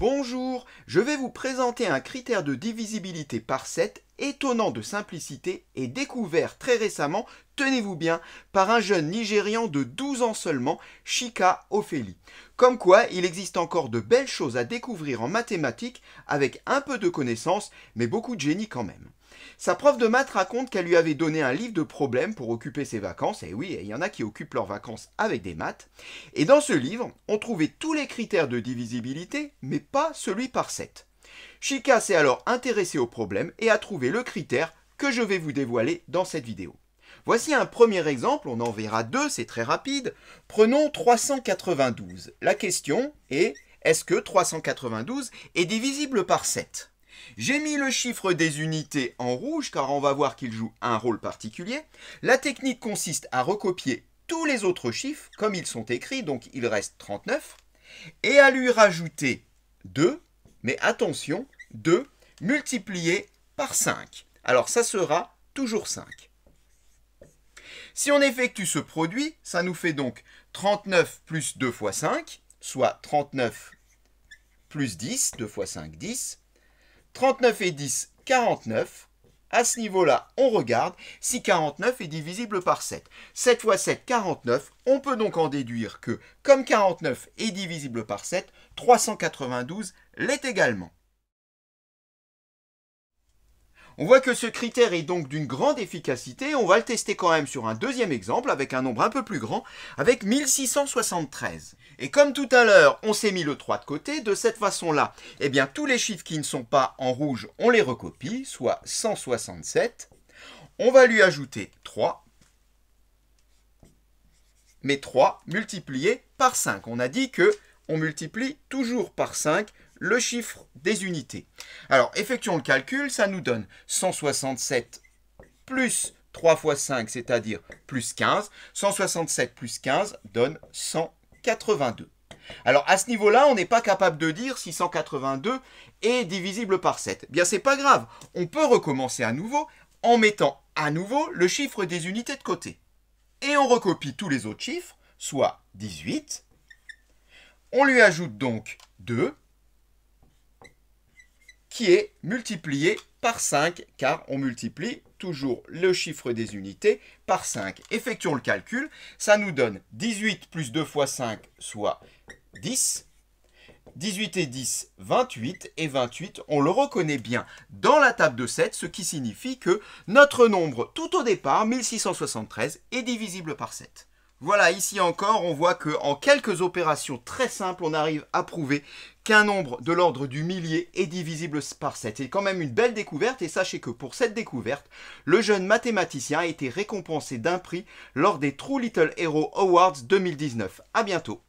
Bonjour, je vais vous présenter un critère de divisibilité par 7 étonnant de simplicité et découvert très récemment, tenez-vous bien, par un jeune Nigérian de 12 ans seulement, Chika Ofeli. Comme quoi, il existe encore de belles choses à découvrir en mathématiques avec un peu de connaissances, mais beaucoup de génie quand même. Sa prof de maths raconte qu'elle lui avait donné un livre de problèmes pour occuper ses vacances, et oui, il y en a qui occupent leurs vacances avec des maths, et dans ce livre, on trouvait tous les critères de divisibilité, mais pas celui par 7. Chika s'est alors intéressé au problème et a trouvé le critère que je vais vous dévoiler dans cette vidéo. Voici un premier exemple, on en verra deux, c'est très rapide. Prenons 392. La question est, est-ce que 392 est divisible par 7 ? J'ai mis le chiffre des unités en rouge car on va voir qu'il joue un rôle particulier. La technique consiste à recopier tous les autres chiffres comme ils sont écrits, donc il reste 39, et à lui rajouter 2, mais attention, 2 multiplié par 5. Alors ça sera toujours 5. Si on effectue ce produit, ça nous fait donc 39 plus 2 fois 5, soit 39 plus 10, 2 fois 5, 10. 39 et 10, 49. À ce niveau-là, on regarde si 49 est divisible par 7. 7 fois 7, 49. On peut donc en déduire que, comme 49 est divisible par 7, 392 l'est également. On voit que ce critère est donc d'une grande efficacité. On va le tester quand même sur un deuxième exemple avec un nombre un peu plus grand, avec 1673. Et comme tout à l'heure, on s'est mis le 3 de côté, de cette façon-là, eh bien tous les chiffres qui ne sont pas en rouge, on les recopie, soit 167. On va lui ajouter 3, mais 3 multiplié par 5. On a dit que on multiplie toujours par 5 le chiffre des unités. Alors, effectuons le calcul, ça nous donne 167 plus 3 fois 5, c'est-à-dire plus 15. 167 plus 15 donne 182. Alors, à ce niveau-là, on n'est pas capable de dire si 182 est divisible par 7. Bien, c'est pas grave. On peut recommencer à nouveau en mettant à nouveau le chiffre des unités de côté. Et on recopie tous les autres chiffres, soit 18. On lui ajoute donc 2, qui est multiplié par 5, car on multiplie toujours le chiffre des unités par 5. Effectuons le calcul, ça nous donne 18 plus 2 fois 5, soit 10. 18 et 10, 28, et 28, on le reconnaît bien dans la table de 7, ce qui signifie que notre nombre tout au départ, 1673, est divisible par 7. Voilà, ici encore, on voit qu'en quelques opérations très simples, on arrive à prouver qu'un nombre de l'ordre du millier est divisible par 7. C'est quand même une belle découverte et sachez que pour cette découverte, le jeune mathématicien a été récompensé d'un prix lors des True Little Hero Awards 2019. À bientôt.